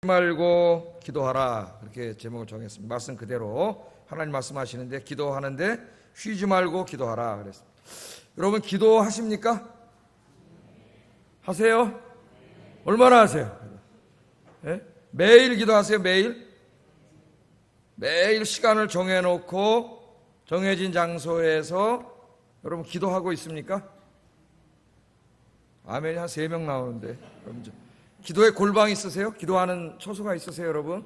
말고 기도하라. 그렇게 제목을 정했습니다. 말씀 그대로 하나님 말씀하시는데 기도하는데 쉬지 말고 기도하라 그랬습니다. 여러분 기도하십니까? 하세요? 얼마나 하세요? 네? 매일 기도하세요? 매일 시간을 정해놓고 정해진 장소에서 여러분 기도하고 있습니까? 아멘이 한 3명 나오는데 여러분 기도에 골방이 있으세요? 기도하는 처소가 있으세요 여러분?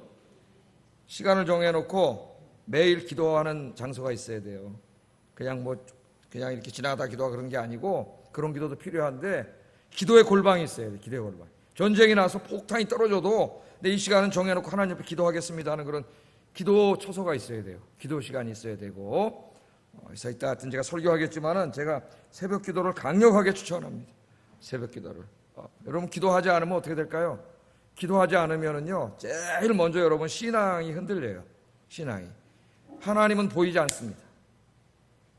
시간을 정해놓고 매일 기도하는 장소가 있어야 돼요. 그냥 이렇게 지나가다 기도하고 그런 게 아니고 그런 기도도 필요한데 기도의 골방이 있어야 돼요. 기도의 골방. 전쟁이 나서 폭탄이 떨어져도 내 이 시간은 정해놓고 하나님 앞에 기도하겠습니다 하는 그런 기도 처소가 있어야 돼요. 기도 시간이 있어야 되고 그래서 이따 하여튼 제가 설교하겠지만은 제가 새벽 기도를 강력하게 추천합니다. 새벽 기도를. 여러분 기도하지 않으면 어떻게 될까요? 기도하지 않으면은요 제일 먼저 여러분 신앙이 흔들려요. 신앙이. 하나님은 보이지 않습니다.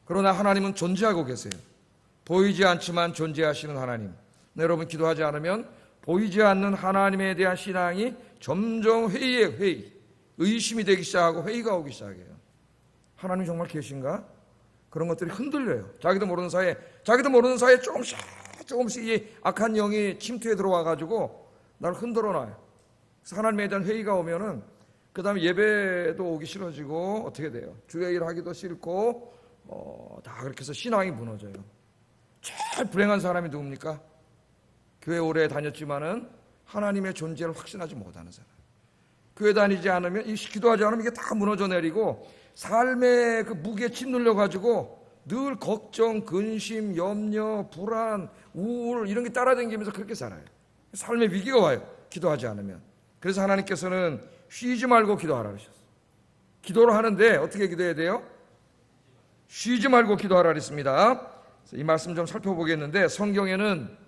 그러나 하나님은 존재하고 계세요. 보이지 않지만 존재하시는 하나님. 여러분 기도하지 않으면 보이지 않는 하나님에 대한 신앙이 점점 회의, 의심이 되기 시작하고 회의가 오기 시작해요. 하나님 정말 계신가? 그런 것들이 흔들려요. 자기도 모르는 사이에 조금씩 이 악한 영이 침투해 들어와가지고 나를 흔들어 놔요. 그래서 하나님에 대한 회의가 오면은 그 다음에 예배도 오기 싫어지고 어떻게 돼요? 주의 일 하기도 싫고 다 그렇게 해서 신앙이 무너져요. 제일 불행한 사람이 누굽니까? 교회 오래 다녔지만은 하나님의 존재를 확신하지 못하는 사람. 교회 다니지 않으면 기도하지 않으면 이게 다 무너져 내리고 삶의 그 무게에 짓눌려가지고 늘 걱정, 근심, 염려, 불안, 우울 이런 게 따라다니면서 그렇게 살아요. 삶의 위기가 와요. 기도하지 않으면. 그래서 하나님께서는 쉬지 말고 기도하라 그러셨어요. 기도를 하는데 어떻게 기도해야 돼요? 쉬지 말고 기도하라 그랬습니다. 이 말씀 좀 살펴보겠는데 성경에는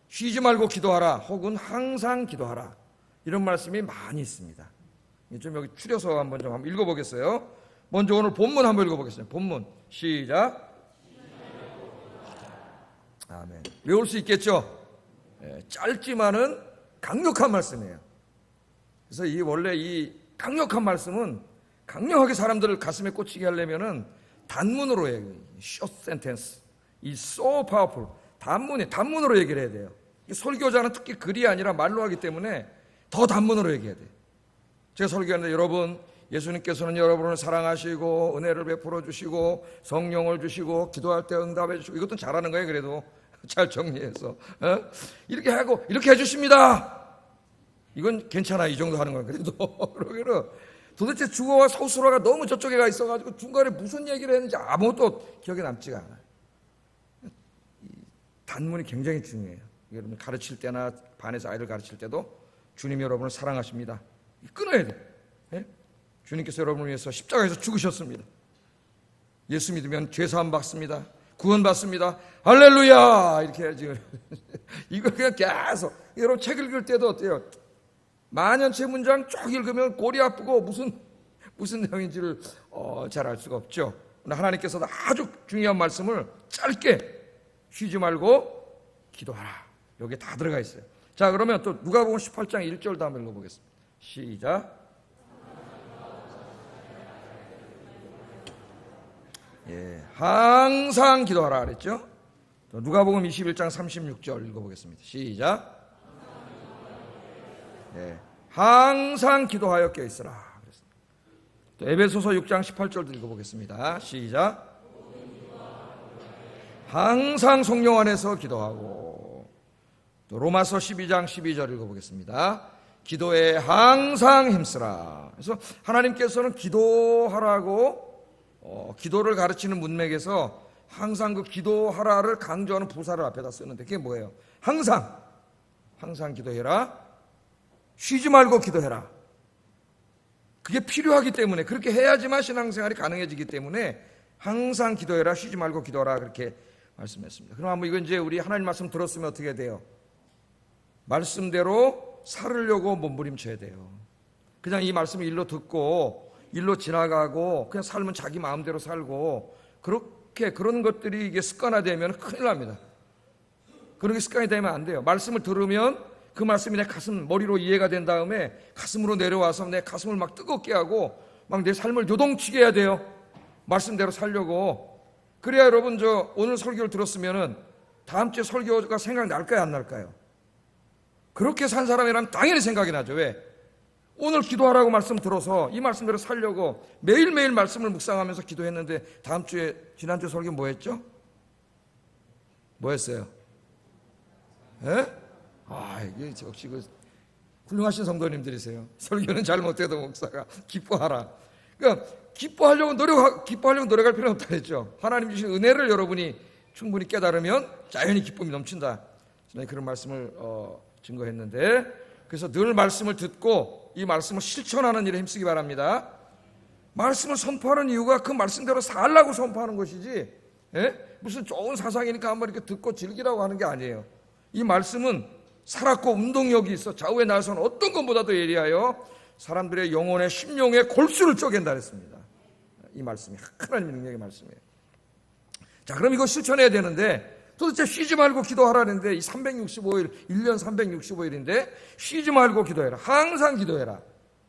쉬지 말고 기도하라 혹은 항상 기도하라 이런 말씀이 많이 있습니다. 좀 여기 추려서 한번 읽어보겠어요. 먼저 오늘 본문 한번 읽어보겠습니다. 본문 시작. 아멘. 외울 수 있겠죠? 짧지만은 강력한 말씀이에요. 그래서 원래 이 강력한 말씀은 강력하게 사람들을 가슴에 꽂히게 하려면은 단문으로 해요. short sentence. 이 so powerful. 단문으로 얘기를 해야 돼요. 설교자는 특히 글이 아니라 말로 하기 때문에 더 단문으로 얘기해야 돼요. 제가 설교하는데 여러분, 예수님께서는 여러분을 사랑하시고 은혜를 베풀어 주시고 성령을 주시고 기도할 때 응답해 주시고 이것도 잘하는 거예요. 그래도 잘 정리해서 이렇게 하고 이렇게 해주십니다. 이건 괜찮아. 이 정도 하는 건 그래도 그러면은 도대체 주어와 서술어가 너무 저쪽에 가 있어가지고 중간에 무슨 얘기를 했는지 아무것도 기억에 남지가 않아요. 단문이 굉장히 중요해요. 여러분 가르칠 때나 반에서 아이들 가르칠 때도 주님이 여러분을 사랑하십니다. 끊어야 돼요. 예? 주님께서 여러분을 위해서 십자가에서 죽으셨습니다. 예수 믿으면 죄사함 받습니다. 구원 받습니다. 할렐루야 이렇게 해야지. 이거 그냥 계속 여러분 책 읽을 때도 어때요? 만연체 문장 쭉 읽으면 골이 아프고 무슨 내용인지를 잘 알 수가 없죠. 하나님께서도 아주 중요한 말씀을 짧게 쉬지 말고 기도하라. 여기에 다 들어가 있어요. 자, 그러면 또 누가복음 18장 1절도 한번 읽어보겠습니다. 시작. 항상 기도하라 그랬죠. 누가복음 21장 36절 읽어보겠습니다. 시작. 항상 기도하여 깨있으라 그랬습니다. 또 에베소서 6장 18절도 읽어보겠습니다. 시작. 항상 성령 안에서 기도하고 또 로마서 12장 12절 읽어보겠습니다. 기도에 항상 힘쓰라. 그래서 하나님께서는 기도하라고 기도를 가르치는 문맥에서 항상 그 기도하라를 강조하는 부사를 앞에다 쓰는데 그게 뭐예요? 항상 기도해라. 쉬지 말고 기도해라. 그게 필요하기 때문에 그렇게 해야지만 신앙생활이 가능해지기 때문에 항상 기도해라. 쉬지 말고 기도하라 그렇게 말씀했습니다. 그럼 한번 이거 이제 우리 하나님 말씀 들었으면 어떻게 돼요? 말씀대로 살으려고 몸부림쳐야 돼요. 그냥 이 말씀을 일로 듣고 일로 지나가고 그냥 살면 자기 마음대로 살고 그런 것들이 이게 습관화되면 큰일 납니다. 그런 게 습관이 되면 안 돼요. 말씀을 들으면 그 그 말씀이 내 가슴, 머리로 이해가 된 다음에 가슴으로 내려와서 내 가슴을 막 뜨겁게 하고 막 내 삶을 요동치게 해야 돼요. 말씀대로 살려고. 그래야 여러분 오늘 설교를 들었으면은 다음 주에 설교가 생각날까요, 안 날까요? 그렇게 산 사람이라면 당연히 생각이 나죠. 왜? 오늘 기도하라고 말씀 들어서 이 말씀대로 살려고 매일매일 말씀을 묵상하면서 기도했는데 다음 주에 지난주 설교 뭐 했죠? 뭐 했어요? 예? 이게 역시 훌륭하신 성도님들이세요. 설교는 잘못해도 목사가 기뻐하라. 그러니까 기뻐하려고 노력할 필요는 없다 그랬죠. 하나님 주신 은혜를 여러분이 충분히 깨달으면 자연히 기쁨이 넘친다. 저는 그런 말씀을 증거했는데, 그래서 늘 말씀을 듣고 이 말씀을 실천하는 일에 힘쓰기 바랍니다. 말씀을 선포하는 이유가 그 말씀대로 살라고 선포하는 것이지, 무슨 좋은 사상이니까 한번 이렇게 듣고 즐기라고 하는 게 아니에요. 이 말씀은 살았고 운동력이 있어 좌우에 나서는 어떤 것보다도 예리하여 사람들의 영혼의 심령의 골수를 쪼갠다 그랬습니다. 이 말씀이 하나님의 능력의 말씀이에요. 자, 그럼 이거 실천해야 되는데 도대체 쉬지 말고 기도하라는데 이 365일, 1년 365일인데 쉬지 말고 기도해라. 항상 기도해라.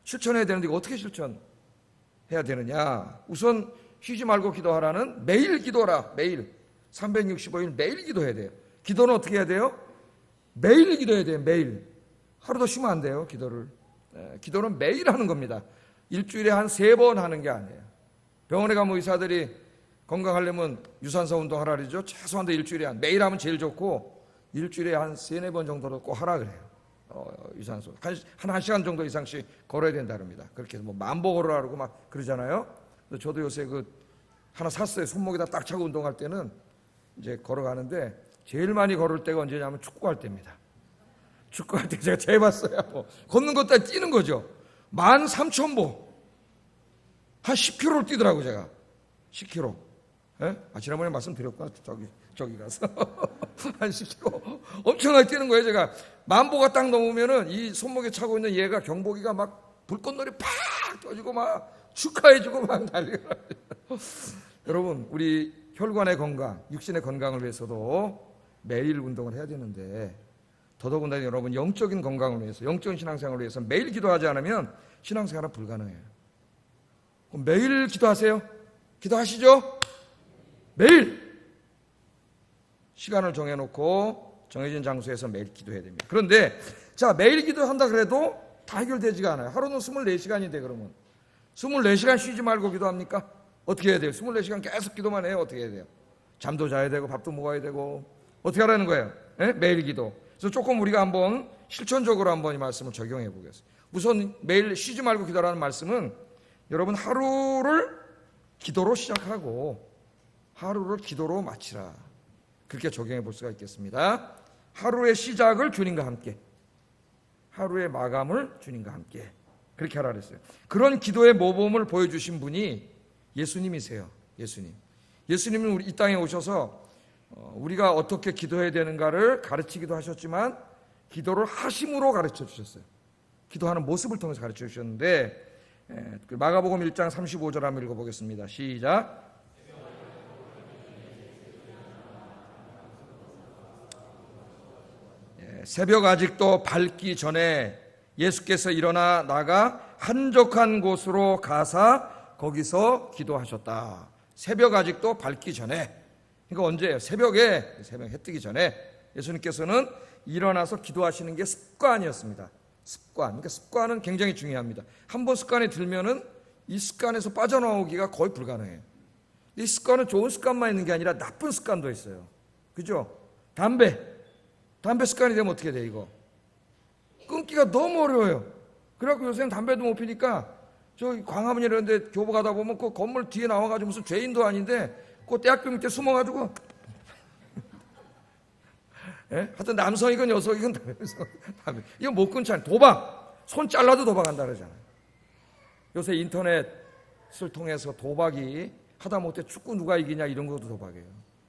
실천해야 되는데 이거 어떻게 실천해야 되느냐? 우선 쉬지 말고 기도하라는 매일 기도하라. 매일. 365일 매일 기도해야 돼요. 기도는 어떻게 해야 돼요? 매일 기도해야 돼요. 매일. 하루도 쉬면 안 돼요. 기도를. 기도는 매일 하는 겁니다. 일주일에 한 3번 하는 게 아니에요. 병원에 가면 의사들이 건강하려면 유산소 운동하라 그러죠. 최소한도 일주일에 매일 하면 제일 좋고 일주일에 한 3-4번 정도로 꼭 하라 그래요. 유산소 한 시간 정도 이상씩 걸어야 된다 그럽니다. 그렇게 해서 뭐 만보 걸으라 그러고 막 그러잖아요. 저도 요새 하나 샀어요. 손목에다 딱 차고 운동할 때는 이제 걸어가는데 제일 많이 걸을 때가 언제냐면 축구할 때입니다. 축구할 때 제가 재봤어요. 걷는 것도 아니고 뛰는 거죠. 13,000보 한 10km를 뛰더라고 제가. 10km. 지난번에 말씀드렸구나. 저기 가서 한 10km 엄청나게 뛰는 거예요. 제가 만보가 딱 넘으면은 이 손목에 차고 있는 얘가 경보기가 막 불꽃놀이 팍 떠지고 막 축하해주고 막 난리가 나요. 여러분, 우리 혈관의 건강, 육신의 건강을 위해서도 매일 운동을 해야 되는데 더더군다나 여러분 영적인 건강을 위해서, 영적인 신앙생활을 위해서 매일 기도하지 않으면 신앙생활은 불가능해요. 그럼 매일 기도하세요. 기도하시죠. 매일 시간을 정해놓고 정해진 장소에서 매일 기도해야 됩니다. 그런데 자, 매일 기도한다 그래도 다 해결되지가 않아요. 하루는 24시간인데 그러면 24시간 쉬지 말고 기도합니까? 어떻게 해야 돼요? 24시간 계속 기도만 해요? 어떻게 해야 돼요? 잠도 자야 되고 밥도 먹어야 되고 어떻게 하라는 거예요? 매일 기도. 그래서 조금 우리가 한번 실천적으로 한번 이 말씀을 적용해 보겠습니다. 우선 매일 쉬지 말고 기도라는 말씀은 여러분 하루를 기도로 시작하고 하루를 기도로 마치라. 그렇게 적용해 볼 수가 있겠습니다. 하루의 시작을 주님과 함께, 하루의 마감을 주님과 함께 그렇게 하라 그랬어요. 그런 기도의 모범을 보여주신 분이 예수님이세요. 예수님은 이 땅에 오셔서 우리가 어떻게 기도해야 되는가를 가르치기도 하셨지만 기도를 하심으로 가르쳐 주셨어요. 기도하는 모습을 통해서 가르쳐 주셨는데 마가복음 1장 35절 한번 읽어보겠습니다. 시작. 새벽 아직도 밝기 전에 예수께서 일어나 나가 한적한 곳으로 가사 거기서 기도하셨다. 새벽 아직도 밝기 전에. 그러니까 언제예요? 새벽에, 새벽 해 뜨기 전에 예수님께서는 일어나서 기도하시는 게 습관이었습니다. 습관. 그러니까 습관은 굉장히 중요합니다. 한번 습관에 들면은 이 습관에서 빠져나오기가 거의 불가능해요. 이 습관은 좋은 습관만 있는 게 아니라 나쁜 습관도 있어요. 그죠? 담배 습관이 되면 어떻게 돼, 이거? 끊기가 너무 어려워요. 그래갖고 요새는 담배도 못 피니까 저 광화문 이런 데 교보 가다 보면 그 건물 뒤에 나와가지고 무슨 죄인도 아닌데 그 대학교 밑에 숨어가지고 하여튼 남성이건 여성이건 담배. 이거 못 끊잖아요. 도박. 손 잘라도 도박한다 그러잖아요. 요새 인터넷을 통해서 도박이 하다못해 축구 누가 이기냐 이런 것도 도박이에요.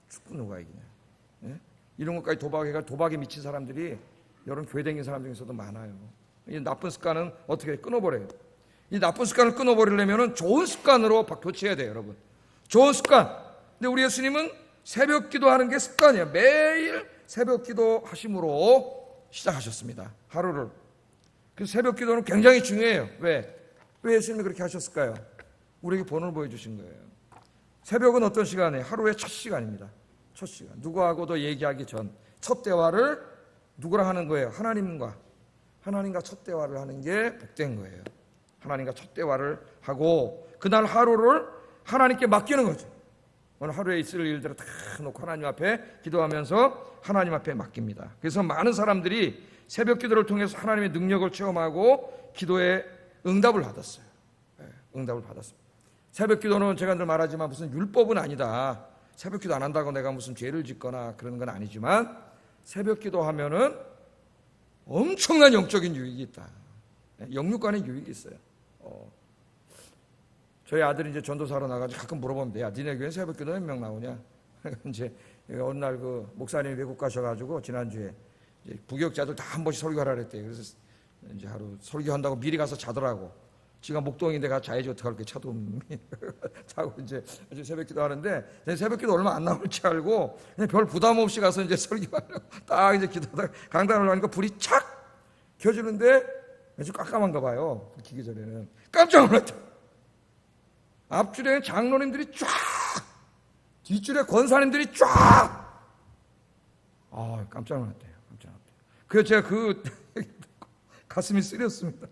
축구 누가 이기냐. 이런 것까지 도박에 미친 사람들이 여러분 교회 다니는 사람 중에서도 많아요. 이 나쁜 습관은 어떻게 끊어버려요? 이 나쁜 습관을 끊어버리려면 좋은 습관으로 교체해야 돼요, 여러분. 좋은 습관. 근데 우리 예수님은 새벽 기도하는 게 습관이에요. 매일 새벽 기도 하심으로 시작하셨습니다. 하루를. 그 새벽 기도는 굉장히 중요해요. 왜 예수님이 그렇게 하셨을까요? 우리에게 본을 보여주신 거예요. 새벽은 어떤 시간이에요? 하루의 첫 시간입니다. 첫 시간. 누구하고도 얘기하기 전 첫 대화를 누구랑 하는 거예요? 하나님과 첫 대화를 하는 게 복된 거예요. 하나님과 첫 대화를 하고 그날 하루를 하나님께 맡기는 거죠. 오늘 하루에 있을 일들을 다 놓고 하나님 앞에 기도하면서 하나님 앞에 맡깁니다. 그래서 많은 사람들이 새벽 기도를 통해서 하나님의 능력을 체험하고 기도에 응답을 받았어요. 응답을 받았습니다. 새벽 기도는 제가 늘 말하지만 무슨 율법은 아니다. 새벽 기도 안 한다고 내가 무슨 죄를 짓거나 그런 건 아니지만 새벽 기도하면은 엄청난 영적인 유익이 있다. 영육간의 유익이 있어요. 저희 아들이 이제 전도사로 나가지고 가끔 물어보면 야, 니네 교회 새벽 기도 몇 명 나오냐? 이제 어느 날 그 목사님이 외국 가셔가지고 지난주에 이제 부교육자들 다 한 번씩 설교하라 그랬대요. 그래서 이제 하루 설교한다고 미리 가서 자더라고. 지가 목동인데 가서 자야지 어떡할게 차도 자고 이제 새벽 기도 하는데 새벽 기도 얼마 안 남을 줄 알고 그냥 별 부담 없이 가서 이제 설교하려고 딱 이제 기도하다가 강단을 하니까 불이 착 켜지는데 아주 깜깜한가 봐요. 불 켜기 전에는 깜짝 놀랐죠. 앞줄에 장로님들이 쫙, 뒷줄에 권사님들이 쫙. 깜짝 놀랐대요. 그래서 제가 가슴이 쓰렸습니다.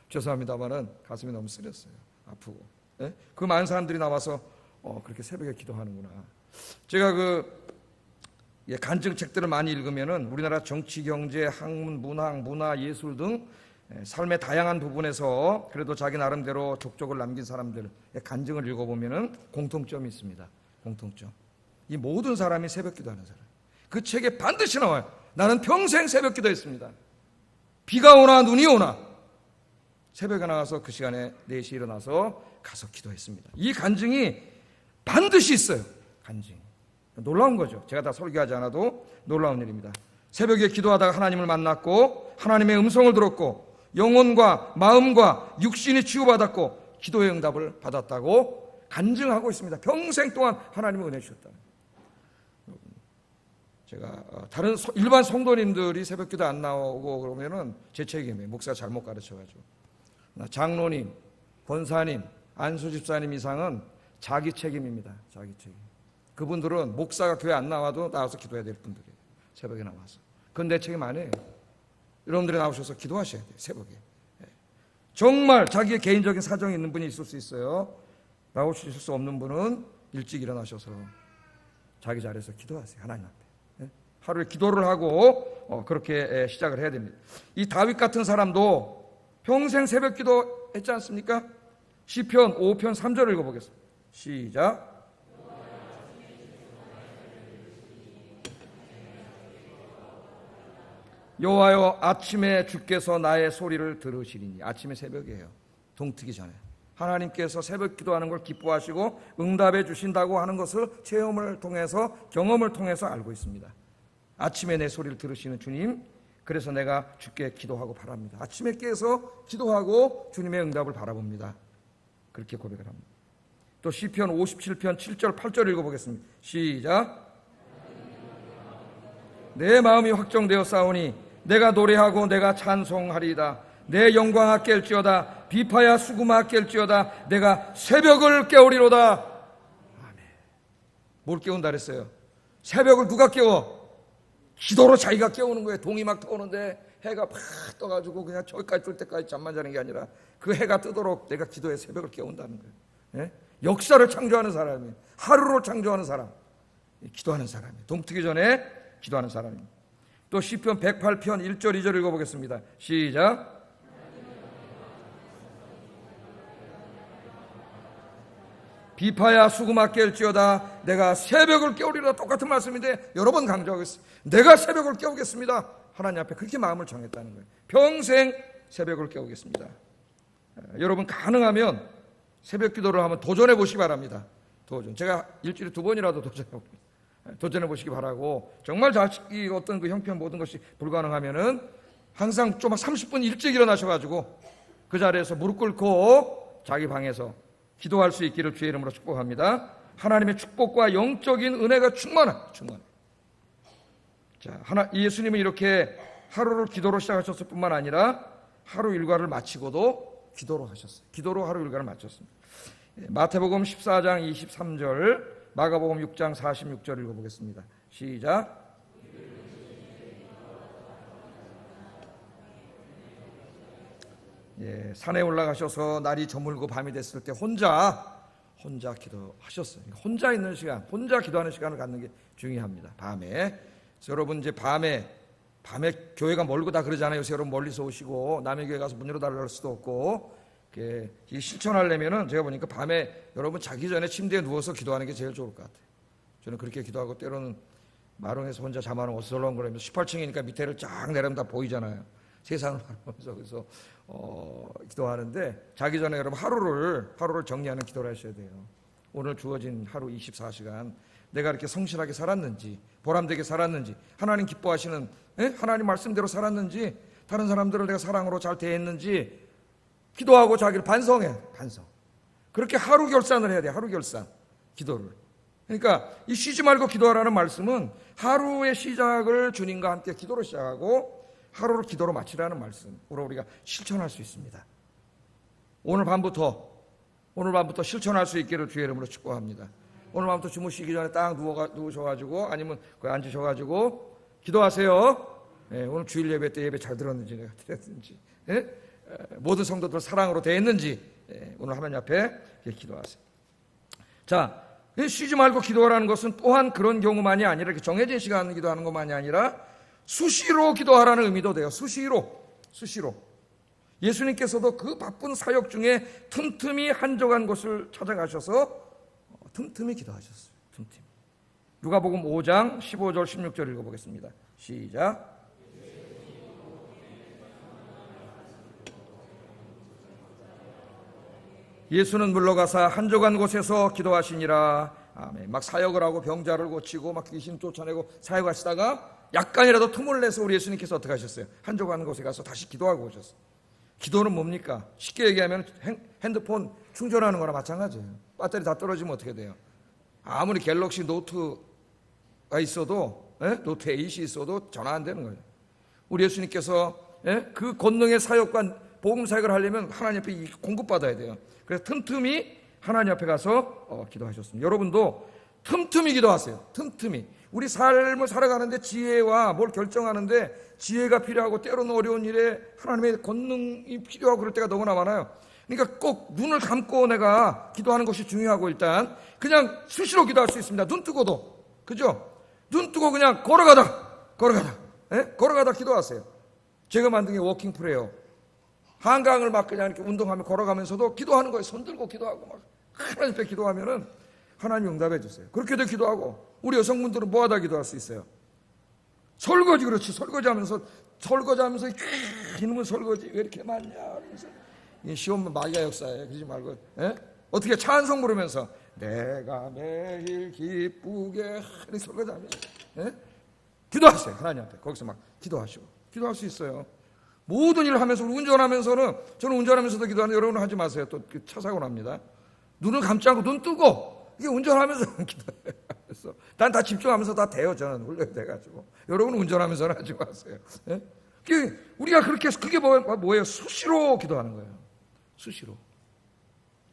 죄송합니다만은 가슴이 너무 쓰렸어요. 아프고. 예? 그 많은 사람들이 나와서 그렇게 새벽에 기도하는구나. 제가 간증 책들을 많이 읽으면은 우리나라 정치, 경제, 학문, 문화, 예술 등 삶의 다양한 부분에서 그래도 자기 나름대로 족적을 남긴 사람들의 간증을 읽어보면은 공통점이 있습니다. 공통점. 이 모든 사람이 새벽 기도하는 사람. 그 책에 반드시 나와요. 나는 평생 새벽 기도했습니다. 비가 오나 눈이 오나 새벽에 나가서 그 시간에 4시에 일어나서 가서 기도했습니다. 이 간증이 반드시 있어요. 간증. 놀라운 거죠. 제가 다 설교하지 않아도 놀라운 일입니다. 새벽에 기도하다가 하나님을 만났고 하나님의 음성을 들었고 영혼과 마음과 육신이 치유받았고 기도의 응답을 받았다고 간증하고 있습니다. 평생 동안 하나님의 은혜 주셨다. 제가 다른 일반 성도님들이 새벽 기도 안 나오고 그러면은 제 책임이에요. 목사가 잘못 가르쳐가지고. 장로님, 권사님, 안수집사님 이상은 자기 책임입니다. 자기 책임. 그분들은 목사가 교회 안 나와도 나와서 기도해야 될 분들이에요. 새벽에 나와서. 그건 내 책임 아니에요. 여러분들이 나오셔서 기도하셔야 돼요. 새벽에. 정말 자기의 개인적인 사정이 있는 분이 있을 수 있어요. 나오실 수 없는 분은 일찍 일어나셔서 자기 자리에서 기도하세요. 하나님 앞에. 하루에 기도를 하고 그렇게 시작을 해야 됩니다. 이 다윗 같은 사람도 평생 새벽 기도 했지 않습니까? 시편 5편 3절을 읽어보겠습니다. 시작. 여호와여 아침에 주께서 나의 소리를 들으시리니. 아침에 새벽이에요. 동트기 전에 하나님께서 새벽 기도하는 걸 기뻐하시고 응답해 주신다고 하는 것을 체험을 통해서 경험을 통해서 알고 있습니다. 아침에 내 소리를 들으시는 주님, 그래서 내가 주께 기도하고 바랍니다. 아침에 깨서 기도하고 주님의 응답을 바라봅니다. 그렇게 고백을 합니다. 또 시편 57편 7절 8절 읽어보겠습니다. 시작. 내 마음이 확정되어 싸우니 내가 노래하고 내가 찬송하리이다. 내 영광아 깰지어다. 비파야 수금아 깰지어다. 내가 새벽을 깨우리로다. 아멘. 뭘 깨운다 그랬어요? 새벽을 누가 깨워? 기도로 자기가 깨우는 거예요. 동이 막 떠오는데 해가 팍 떠가지고 그냥 저기까지 뜰 때까지 잠만 자는 게 아니라 그 해가 뜨도록 내가 기도의 새벽을 깨운다는 거예요. 예? 역사를 창조하는 사람이에요. 하루를 창조하는 사람. 기도하는 사람이에요. 동트기 전에 기도하는 사람입니다. 또 시편 108편 1절 2절 읽어보겠습니다. 시작. 비파야 수금아 깰지어다. 내가 새벽을 깨우리라. 똑같은 말씀인데 여러 번 강조하겠습니다. 내가 새벽을 깨우겠습니다. 하나님 앞에 그렇게 마음을 정했다는 거예요. 평생 새벽을 깨우겠습니다. 여러분 가능하면 새벽 기도를 한번 도전해 보시기 바랍니다. 도전. 제가 일주일에 2번이라도 도전해 보시기 바라고, 정말 자식이 어떤 그 형편 모든 것이 불가능하면은 항상 좀 30분 일찍 일어나셔가지고 그 자리에서 무릎 꿇고 자기 방에서 기도할 수 있기를 주의 이름으로 축복합니다. 하나님의 축복과 영적인 은혜가 충만해. 자, 예수님은 이렇게 하루를 기도로 시작하셨을 뿐만 아니라 하루 일과를 마치고도 기도로 하셨어요. 기도로 하루 일과를 마쳤습니다. 마태복음 14장 23절, 마가복음 6장 46절 읽어보겠습니다. 시작. 산에 올라가셔서 날이 저물고 밤이 됐을 때 혼자 기도하셨어요. 혼자 있는 시간, 혼자 기도하는 시간을 갖는 게 중요합니다. 밤에. 여러분 이제 밤에 교회가 멀고 다 그러잖아요. 요새 여러분 멀리서 오시고 남의 교회 가서 문 열어달라고 할 수도 없고, 이게 실천하려면은 제가 보니까 밤에 여러분 자기 전에 침대에 누워서 기도하는 게 제일 좋을 것 같아요. 저는 그렇게 기도하고 때로는 마롱에서 혼자 잠하는 어슬렁거리면서 18층이니까 밑에를 쫙 내려면 다 보이잖아요. 세상을 바라보면서. 그래서 기도하는데 자기 전에 여러분 하루를 정리하는 기도를 하셔야 돼요. 오늘 주어진 하루 24시간 내가 이렇게 성실하게 살았는지, 보람되게 살았는지, 하나님 기뻐하시는 하나님 말씀대로 살았는지, 다른 사람들을 내가 사랑으로 잘 대했는지 기도하고 자기를 반성. 그렇게 하루 결산을 해야 돼요. 하루 결산 기도를. 그러니까 이 쉬지 말고 기도하라는 말씀은 하루의 시작을 주님과 함께 기도로 시작하고 하루를 기도로 마치라는 말씀으로 우리가 실천할 수 있습니다. 오늘 밤부터 실천할 수 있기를 주의 이름으로 축복합니다. 오늘 밤부터 주무시기 전에 딱 누우셔가지고 아니면 거기 앉으셔가지고 기도하세요. 오늘 주일 예배 때 예배 잘 들었는지 내가 드렸는지, 모든 성도들 사랑으로 대했는지, 오늘 하나님 앞에 기도하세요. 자, 쉬지 말고 기도하라는 것은 또한 그런 경우만이 아니라 이렇게 정해진 시간 기도하는 것만이 아니라 수시로 기도하라는 의미도 돼요. 수시로. 예수님께서도 그 바쁜 사역 중에 틈틈이 한적한 곳을 찾아가셔서 틈틈이 기도하셨어요. 틈틈이. 누가복음 5장 15절 16절 읽어보겠습니다. 시작. 예수는 물러가사 한적한 곳에서 기도하시니라. 아멘. 막 사역을 하고 병자를 고치고 막 귀신 쫓아내고 사역하시다가 약간이라도 틈을 내서 우리 예수님께서 어떻게 하셨어요? 한적한 곳에 가서 다시 기도하고 오셨어요. 기도는 뭡니까? 쉽게 얘기하면 핸드폰 충전하는 거나 마찬가지예요. 배터리 다 떨어지면 어떻게 돼요? 아무리 갤럭시 노트가 있어도, 노트 8이 있어도 전화 안 되는 거예요. 우리 예수님께서 그 권능의 사역과 복음 사역을 하려면 하나님 앞에 공급받아야 돼요. 그래서 틈틈이 하나님 앞에 가서 기도하셨습니다. 여러분도 틈틈이 기도하세요. 틈틈이. 우리 삶을 살아가는데 지혜와 뭘 결정하는데 지혜가 필요하고 때로는 어려운 일에 하나님의 권능이 필요하고 그럴 때가 너무나 많아요. 그러니까 꼭 눈을 감고 내가 기도하는 것이 중요하고, 일단 그냥 수시로 기도할 수 있습니다. 눈 뜨고도. 그죠? 눈 뜨고 그냥 걸어가다 기도하세요. 제가 만든 게 워킹 프레이어. 한강을 막 그냥 이렇게 운동하며 걸어가면서도 기도하는 거예요. 손 들고 기도하고 막 하나님 앞에 기도하면은 하나님 응답해 주세요. 그렇게도 기도하고, 우리 여성분들은 뭐 하다 기도할 수 있어요? 설거지. 그렇지. 설거지하면서 이놈의 설거지 왜 이렇게 많냐 그러면서, 이 시험 마귀가 역사해. 그러지 말고 어떻게 찬송 부르면서 내가 매일 기쁘게 설거지하면서 기도하세요. 하나님 앞에 거기서 막 기도하시고. 기도할 수 있어요. 모든 일을 하면서. 우리 운전하면서는, 저는 운전하면서도 기도하는데 여러분은 하지 마세요. 또 차 사고 납니다. 눈을 감지 않고 눈 뜨고 이게 운전하면서 기도해요. 난 다 집중하면서 다 돼요. 저는 훈련돼가지고. 여러분은 운전하면서는 하지 마세요. 우리가 그게 뭐예요? 수시로 기도하는 거예요. 수시로.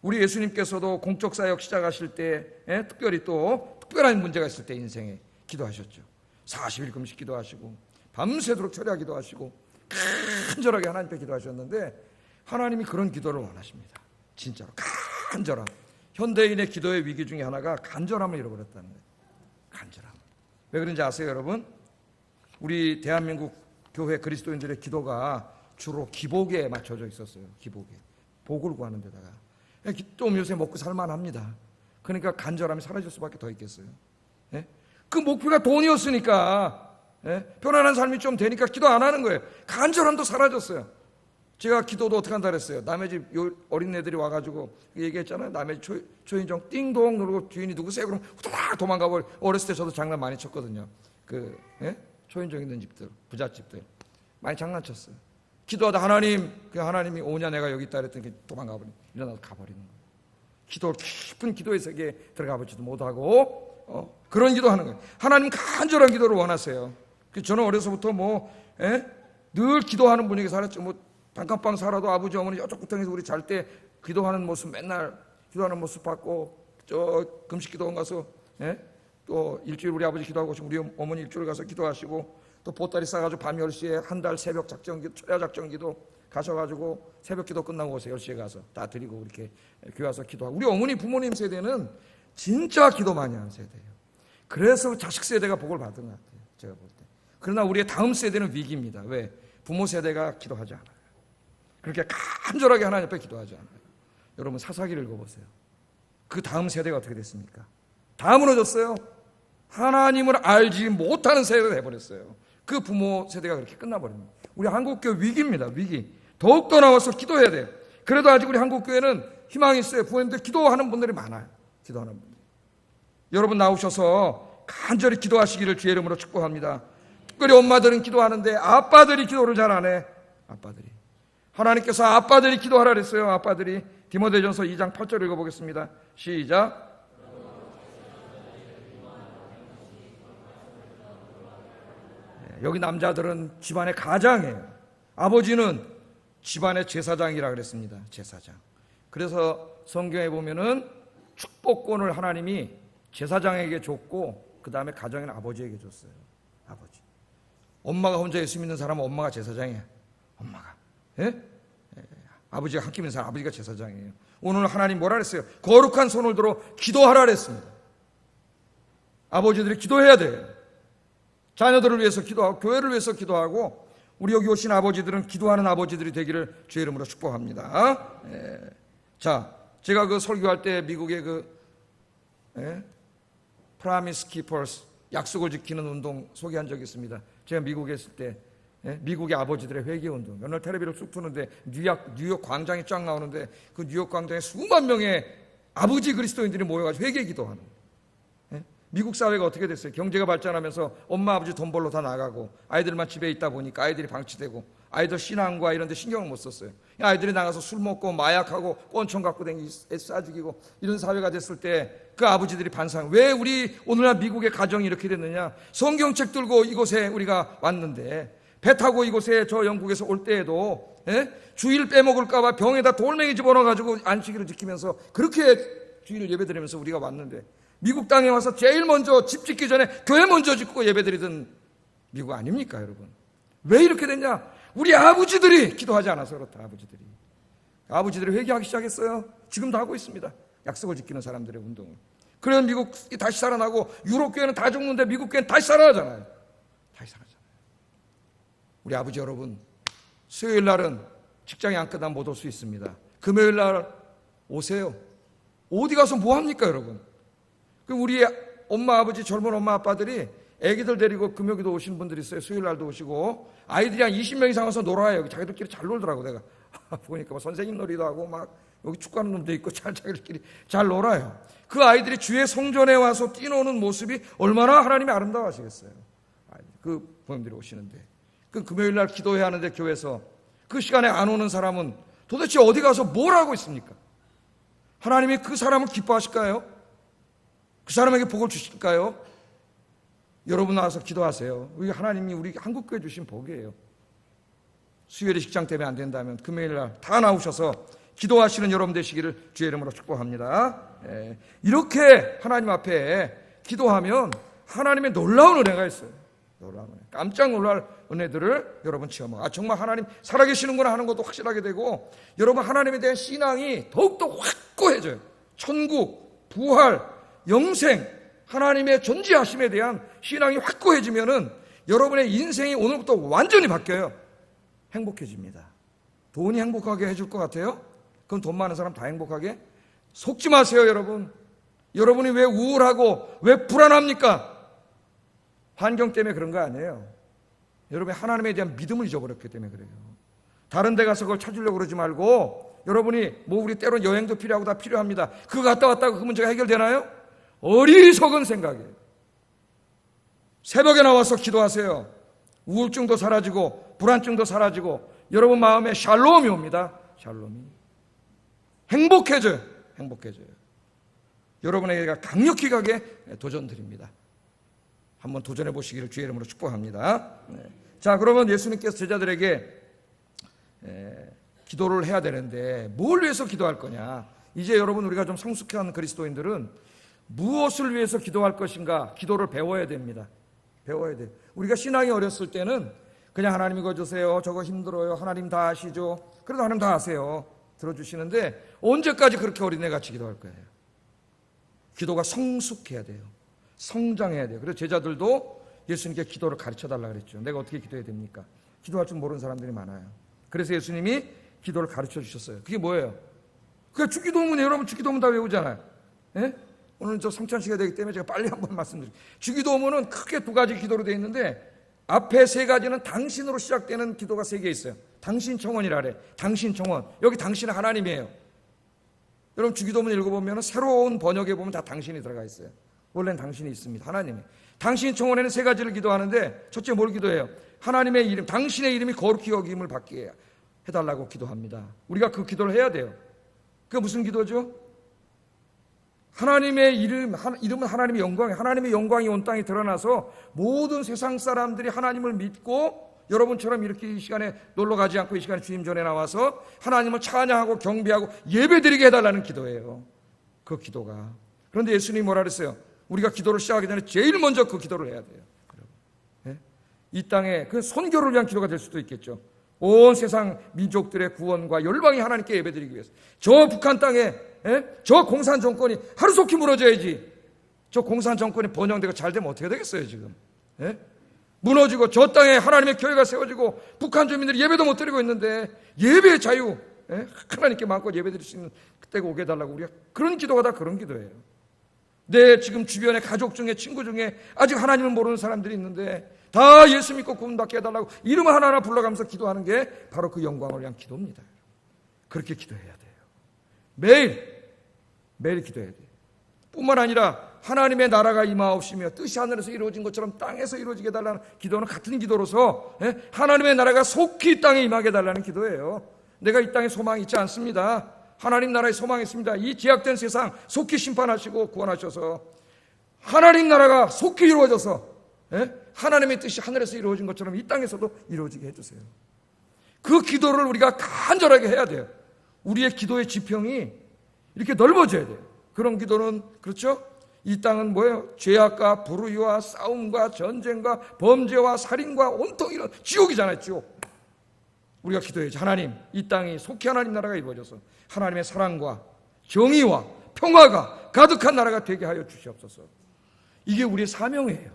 우리 예수님께서도 공적 사역 시작하실 때 특별히 또 특별한 문제가 있을 때 인생에 기도하셨죠. 40일 금식 기도하시고 밤새도록 철야기도 하시고 간절하게 하나님 앞에 기도하셨는데, 하나님이 그런 기도를 원하십니다. 진짜로 간절함. 현대인의 기도의 위기 중에 하나가 간절함을 잃어버렸다는 거예요. 간절함. 왜 그런지 아세요, 여러분? 우리 대한민국 교회 그리스도인들의 기도가 주로 기복에 맞춰져 있었어요. 기복에. 복을 구하는 데다가. 좀 요새 먹고 살만합니다. 그러니까 간절함이 사라질 수밖에 더 있겠어요. 그 목표가 돈이었으니까, 편안한 삶이 좀 되니까 기도 안 하는 거예요. 간절함도 사라졌어요. 제가 기도도 어떻게 한다 그랬어요. 남의 집 어린애들이 와가지고 얘기했잖아요. 남의 집 초인종 띵동 누르고 주인이 누구세요? 그럼 후다닥 도망가버려. 어렸을 때 저도 장난 많이 쳤거든요. 초인종 있는 집들, 부잣집들 많이 장난쳤어요. 기도하다 하나님이 오냐 내가 여기 있다 그랬더니 도망가버리고 일어나서 가버리는 거예요. 깊은 기도의 세계에 들어가 보지도 못하고 그런 기도하는 거예요. 하나님 간절한 기도를 원하세요. 저는 어려서부터 늘 기도하는 분위기 살았죠. 뭐 단칸방 살아도 아버지 어머니 저쪽 구탕에서 우리 잘 때 기도하는 모습, 맨날 기도하는 모습 봤고, 저 금식기도원 가서 또 일주일 우리 아버지 기도하고 우리 어머니 일주일 가서 기도하시고, 또 보따리 싸가지고 밤 10시에 한 달 새벽 작전기도, 초야 작전기도 가셔가지고 새벽 기도 끝나고 오세요. 10시에 가서 다 드리고 이렇게 교회 와서 기도하고. 우리 어머니 부모님 세대는 진짜 기도 많이 하는 세대예요. 그래서 자식 세대가 복을 받은 것 같아요, 제가 볼 때. 그러나 우리의 다음 세대는 위기입니다. 왜? 부모 세대가 기도하지 않아요. 그렇게 간절하게 하나님 앞에 기도하지 않아요. 여러분 사사기를 읽어보세요. 그 다음 세대가 어떻게 됐습니까? 다 무너졌어요. 하나님을 알지 못하는 세대가 돼버렸어요. 그 부모 세대가 그렇게 끝나버립니다. 우리 한국교회 위기입니다. 위기. 더욱더 나와서 기도해야 돼요. 그래도 아직 우리 한국교회는 희망이 있어요. 부모님들 기도하는 분들이 많아요. 기도하는 분들. 여러분 나오셔서 간절히 기도하시기를 주의 이름으로 축복합니다. 특별히 엄마들은 기도하는데 아빠들이 기도를 잘 안 해. 아빠들이. 하나님께서 아빠들이 기도하라 그랬어요. 아빠들이. 디모데전서 2장 8절 읽어보겠습니다. 시작. 여기 남자들은 집안의 가장이에요. 아버지는 집안의 제사장이라 그랬습니다. 제사장. 그래서 성경에 보면은 축복권을 하나님이 제사장에게 줬고 그 다음에 가정에는 아버지에게 줬어요. 아버지. 엄마가 혼자 예수 믿는 사람은 엄마가 제사장이에요. 엄마가. 예? 아버지가 함께 믿는 사람 아버지가 제사장이에요. 오늘 하나님 뭐라 그랬어요? 거룩한 손을 들어 기도하라 그랬습니다. 아버지들이 기도해야 돼요. 자녀들을 위해서 기도하고 교회를 위해서 기도하고 우리 여기 오신 아버지들은 기도하는 아버지들이 되기를 주의 이름으로 축복합니다. 자, 제가 그 설교할 때 미국의 Promise Keepers, 약속을 지키는 운동 소개한 적이 있습니다. 제가 미국에 있을 때 미국의 아버지들의 회개운동, 오늘 텔레비를 쑥 트는데 뉴욕 광장이 쫙 나오는데 그 뉴욕 광장에 수만 명의 아버지 그리스도인들이 모여가지고 회개 기도하는. 미국 사회가 어떻게 됐어요? 경제가 발전하면서 엄마 아버지 돈 벌러 다 나가고 아이들만 집에 있다 보니까 아이들이 방치되고 아이들 신앙과 이런 데 신경을 못 썼어요. 아이들이 나가서 술 먹고 마약하고 꼰총 갖고 다니고 싸 죽이고 이런 사회가 됐을 때 그 아버지들이 반상, 왜 우리 오늘날 미국의 가정이 이렇게 됐느냐? 성경책 들고 이곳에 우리가 왔는데 배 타고 이곳에 저 영국에서 올 때에도 주일 빼먹을까 봐 병에다 돌멩이 집어넣어가지고 안식일을 지키면서 그렇게 주일 예배드리면서 우리가 왔는데 미국 땅에 와서 제일 먼저 집 짓기 전에 교회 먼저 짓고 예배드리던 미국 아닙니까 여러분? 왜 이렇게 됐냐? 우리 아버지들이 기도하지 않아서 그렇다. 아버지들이 회개하기 시작했어요. 지금도 하고 있습니다. 약속을 지키는 사람들의 운동을. 그래서 미국이 다시 살아나고 유럽 교회는 다 죽는데 미국 교회는 다시 살아나잖아요. 다시 살아나잖아요. 우리 아버지 여러분, 수요일 날은 직장에 안 끝나면 못 올 수 있습니다. 금요일 날 오세요. 어디 가서 뭐 합니까 여러분? 우리 엄마 아버지 젊은 엄마 아빠들이 애기들 데리고 금요기도 오시는 분들이 있어요. 수요일 날도 오시고 아이들이 한 20명 이상 와서 놀아요. 여기 자기들끼리 잘 놀더라고. 내가 보니까 선생님 놀이도 하고 막 여기 축구하는 놈도 있고 자기들끼리 잘 놀아요. 그 아이들이 주의 성전에 와서 뛰노는 모습이 얼마나 하나님이 아름다워하시겠어요. 그 부모님들이 오시는데 그 금요일 날 기도해야 하는데 교회에서 그 시간에 안 오는 사람은 도대체 어디 가서 뭘 하고 있습니까? 하나님이 그 사람을 기뻐하실까요? 그 사람에게 복을 주실까요? 여러분 나와서 기도하세요. 우리 하나님이 우리 한국교회 주신 복이에요. 수요일에 직장 때문에 안 된다면 금요일 날 다 나오셔서 기도하시는 여러분 되시기를 주의 이름으로 축복합니다. 이렇게 하나님 앞에 기도하면 하나님의 놀라운 은혜가 있어요. 놀라운 은혜. 깜짝 놀랄 은혜들을 여러분 체험하고 정말 하나님 살아계시는구나 하는 것도 확실하게 되고 여러분 하나님에 대한 신앙이 더욱더 확고해져요. 천국, 부활, 영생, 하나님의 존재하심에 대한 신앙이 확고해지면은 여러분의 인생이 오늘부터 완전히 바뀌어요. 행복해집니다. 돈이 행복하게 해줄 것 같아요? 그럼 돈 많은 사람 다 행복하게? 속지 마세요 여러분. 여러분이 왜 우울하고 왜 불안합니까? 환경 때문에 그런 거 아니에요. 여러분이 하나님에 대한 믿음을 잊어버렸기 때문에 그래요. 다른 데 가서 그걸 찾으려고 그러지 말고 여러분이 뭐 우리 때론 여행도 필요하고 다 필요합니다. 그거 갔다 왔다고 그 문제가 해결되나요? 어리석은 생각이에요. 새벽에 나와서 기도하세요. 우울증도 사라지고 불안증도 사라지고 여러분 마음에 샬롬이 옵니다. 샬롬이. 행복해져요. 여러분에게 강력히 가게 도전드립니다. 한번 도전해 보시기를 주의 이름으로 축복합니다. 자, 그러면 예수님께서 제자들에게 기도를 해야 되는데 뭘 위해서 기도할 거냐? 이제 여러분, 우리가 좀 성숙한 그리스도인들은 무엇을 위해서 기도할 것인가? 기도를 배워야 됩니다. 배워야 돼요. 우리가 신앙이 어렸을 때는 그냥 하나님 이거 주세요, 저거 힘들어요, 하나님 다 아시죠? 그래도 하나님 다 아세요. 들어주시는데 언제까지 그렇게 어린애같이 기도할 거예요? 기도가 성숙해야 돼요. 성장해야 돼요. 그래서 제자들도 예수님께 기도를 가르쳐달라고 그랬죠. 내가 어떻게 기도해야 됩니까? 기도할 줄 모르는 사람들이 많아요. 그래서 예수님이 기도를 가르쳐 주셨어요. 그게 뭐예요? 그러니까 주기도문, 여러분 주기도문 다 외우잖아요. 예? 오늘 저 성찬식이 되기 때문에 제가 빨리 한번 말씀드릴게요. 주기도문은 크게 두 가지 기도로 되어 있는데 앞에 세 가지는 당신으로 시작되는 기도가 세 개 있어요. 당신 청원이라 그래. 당신 청원. 여기 당신은 하나님이에요. 여러분 주기도문 읽어보면 새로운 번역에 보면 다 당신이 들어가 있어요. 원래는 당신이 있습니다. 하나님이. 당신 청원에는 세 가지를 기도하는데 첫째 뭘 기도해요? 하나님의 이름, 당신의 이름이 거룩히 여김을 받게 해달라고 기도합니다. 우리가 그 기도를 해야 돼요. 그게 무슨 기도죠? 하나님의 이름은 하나님의 영광이에요. 하나님의 영광이 온 땅에 드러나서 모든 세상 사람들이 하나님을 믿고 여러분처럼 이렇게 이 시간에 놀러 가지 않고 이 시간에 주님 전에 나와서 하나님을 찬양하고 경배하고 예배드리게 해달라는 기도예요. 그 기도가. 그런데 예수님이 뭐라 그랬어요? 우리가 기도를 시작하기 전에 제일 먼저 그 기도를 해야 돼요. 예? 이 땅에 그 선교를 위한 기도가 될 수도 있겠죠. 온 세상 민족들의 구원과 열방이 하나님께 예배드리기 위해서. 저 북한 땅에 저 공산 정권이 하루속히 무너져야지. 저 공산 정권이 번영되고 잘 되면 어떻게 되겠어요 지금? 무너지고 저 땅에 하나님의 교회가 세워지고 북한 주민들이 예배도 못 드리고 있는데 예배의 자유, 하나님께 마음껏 예배드릴 수 있는 그때가 오게 해달라고 우리가 그런 기도가 다 그런 기도예요. 내 지금 주변에 가족 중에 친구 중에 아직 하나님을 모르는 사람들이 있는데 다 예수 믿고 구원받게 해달라고 이름을 하나하나 불러가면서 기도하는 게 바로 그 영광을 위한 기도입니다. 그렇게 기도해야 돼요. 매일 기도해야 돼요. 뿐만 아니라 하나님의 나라가 임하옵시며 뜻이 하늘에서 이루어진 것처럼 땅에서 이루어지게 해달라는 기도는 같은 기도로서 하나님의 나라가 속히 이 땅에 임하게 해달라는 기도예요. 내가 이 땅에 소망이 있지 않습니다. 하나님 나라에 소망이 있습니다. 이 제약된 세상 속히 심판하시고 구원하셔서 하나님 나라가 속히 이루어져서 하나님의 뜻이 하늘에서 이루어진 것처럼 이 땅에서도 이루어지게 해주세요. 그 기도를 우리가 간절하게 해야 돼요. 우리의 기도의 지평이 이렇게 넓어져야 돼요. 그런 기도는 그렇죠? 이 땅은 뭐예요? 죄악과 불의와 싸움과 전쟁과 범죄와 살인과 온통 이런 지옥이잖아요. 지옥. 우리가 기도해야지. 하나님, 이 땅이 속히 하나님 나라가 이루어져서 하나님의 사랑과 정의와 평화가 가득한 나라가 되게 하여 주시옵소서. 이게 우리의 사명이에요.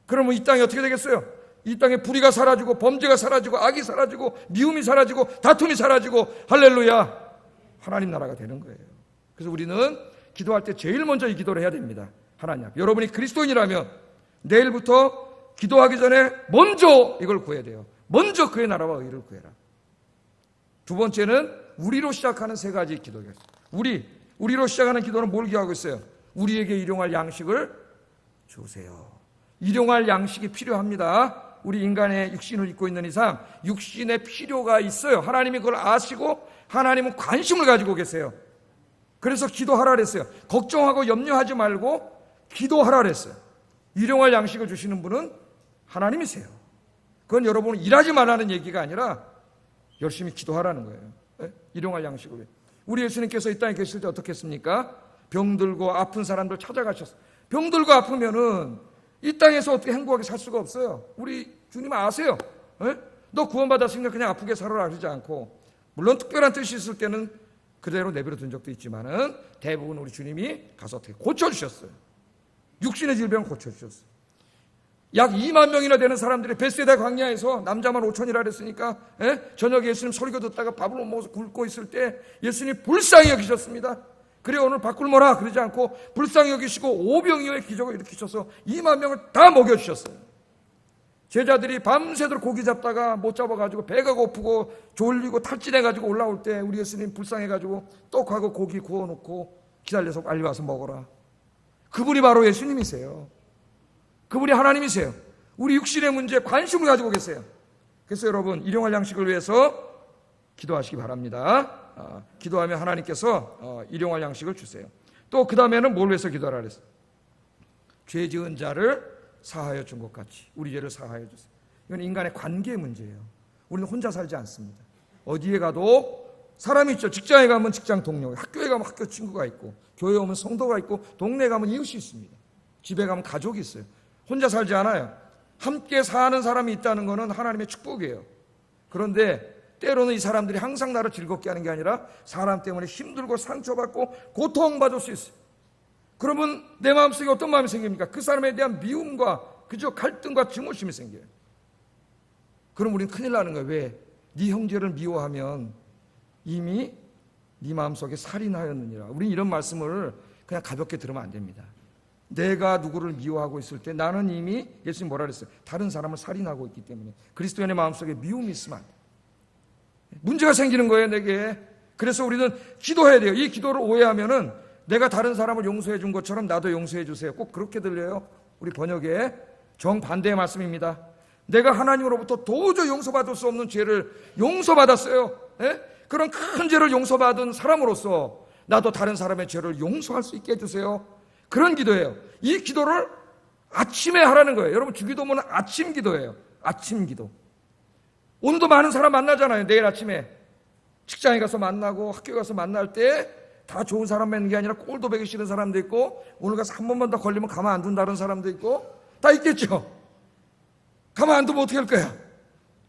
그러면 이 땅이 어떻게 되겠어요? 이 땅에 불의가 사라지고 범죄가 사라지고 악이 사라지고 미움이 사라지고 다툼이 사라지고 할렐루야, 하나님 나라가 되는 거예요. 그래서 우리는 기도할 때 제일 먼저 이 기도를 해야 됩니다. 하나님, 여러분이 그리스도인이라면 내일부터 기도하기 전에 먼저 이걸 구해야 돼요. 먼저 그의 나라와 의를 구해라. 두 번째는 우리로 시작하는 세 가지 기도예요. 우리로 시작하는 기도는 뭘 기도하고 있어요? 우리에게 일용할 양식을 주세요. 일용할 양식이 필요합니다. 우리 인간의 육신을 입고 있는 이상 육신의 필요가 있어요. 하나님이 그걸 아시고 하나님은 관심을 가지고 계세요. 그래서 기도하라 그랬어요. 걱정하고 염려하지 말고 기도하라 그랬어요. 일용할 양식을 주시는 분은 하나님이세요. 그건 여러분은 일하지 말라는 얘기가 아니라 열심히 기도하라는 거예요. 일용할 양식을. 우리 예수님께서 이 땅에 계실 때 어떻게 했습니까? 병들고 아픈 사람들 찾아가셨어요. 병들고 아프면은 이 땅에서 어떻게 행복하게 살 수가 없어요. 우리 주님 아세요. 너 구원받았으니까 그냥 아프게 살아라 그러지 않고, 물론 특별한 뜻이 있을 때는 그대로 내버려 둔 적도 있지만은 대부분 우리 주님이 가서 어떻게 고쳐주셨어요. 육신의 질병을 고쳐주셨어요. 약 2만 명이나 되는 사람들이 베세다 광야에서 남자만 5천이라 그랬으니까 저녁에 예수님 설교 듣다가 밥을 못 먹어서 굶고 있을 때 예수님 불쌍히 여기셨습니다. 그래 오늘 밥 굶어라 그러지 않고 불쌍히 여기시고 오병이어의 기적을 일으키셔서 2만 명을 다 먹여주셨어요. 제자들이 밤새도록 고기 잡다가 못 잡아가지고 배가 고프고 졸리고 탈진해가지고 올라올 때 우리 예수님 불쌍해가지고 떡하고 고기 구워놓고 기다려서 빨리 와서 먹어라. 그분이 바로 예수님이세요. 그분이 하나님이세요. 우리 육신의 문제에 관심을 가지고 계세요. 그래서 여러분 일용할 양식을 위해서 기도하시기 바랍니다. 기도하면 하나님께서 일용할 양식을 주세요. 또 그 다음에는 뭘 위해서 기도하라 그랬어요? 죄 지은 자를 사하여 준 것 같이 우리 죄를 사하여 주세요. 이건 인간의 관계의 문제예요. 우리는 혼자 살지 않습니다. 어디에 가도 사람이 있죠. 직장에 가면 직장 동료, 학교에 가면 학교 친구가 있고, 교회에 오면 성도가 있고, 동네에 가면 이웃이 있습니다. 집에 가면 가족이 있어요. 혼자 살지 않아요. 함께 사는 사람이 있다는 것은 하나님의 축복이에요. 그런데 때로는 이 사람들이 항상 나를 즐겁게 하는 게 아니라 사람 때문에 힘들고 상처받고 고통받을 수 있어요. 그러면 내 마음속에 어떤 마음이 생깁니까? 그 사람에 대한 미움과 그저 갈등과 증오심이 생겨요. 그럼 우리는 큰일 나는 거예요. 왜? 네 형제를 미워하면 이미 네 마음속에 살인하였느니라. 우리는 이런 말씀을 그냥 가볍게 들으면 안 됩니다. 내가 누구를 미워하고 있을 때 나는 이미 예수님 뭐라 그랬어요? 다른 사람을 살인하고 있기 때문에 그리스도인의 마음속에 미움이 있으면 안 돼요. 문제가 생기는 거예요, 내게. 그래서 우리는 기도해야 돼요. 이 기도를 오해하면은 내가 다른 사람을 용서해 준 것처럼 나도 용서해 주세요. 꼭 그렇게 들려요. 우리 번역에 정반대의 말씀입니다. 내가 하나님으로부터 도저히 용서받을 수 없는 죄를 용서받았어요. 예? 그런 큰 죄를 용서받은 사람으로서 나도 다른 사람의 죄를 용서할 수 있게 해주세요. 그런 기도예요. 이 기도를 아침에 하라는 거예요. 여러분, 주기도문은 아침 기도예요. 아침 기도. 오늘도 많은 사람 만나잖아요. 내일 아침에 직장에 가서 만나고 학교에 가서 만날 때 다 좋은 사람 만나는 게 아니라 꼴도 보기 싫은 사람도 있고, 오늘 가서 한 번만 더 걸리면 가만 안 둔다는 사람도 있고, 다 있겠죠. 가만 안 두면 어떻게 할 거야?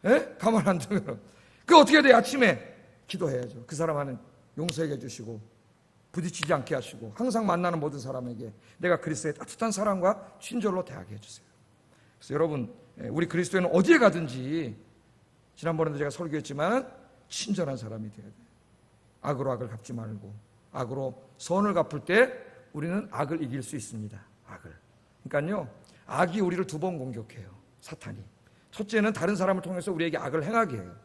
예? 가만 안 두면. 그 어떻게 해야 돼요? 아침에 기도해야죠. 그 사람은 용서해 주시고 부딪히지 않게 하시고 항상 만나는 모든 사람에게 내가 그리스도의 따뜻한 사랑과 친절로 대하게 해주세요. 그래서 여러분, 우리 그리스도인은 어디에 가든지 지난번에도 제가 설교했지만 친절한 사람이 되어야 돼요. 악으로 악을 갚지 말고 악으로 선을 갚을 때 우리는 악을 이길 수 있습니다. 악을. 그러니까요, 악이 우리를 두 번 공격해요. 사탄이. 첫째는 다른 사람을 통해서 우리에게 악을 행하게 해요.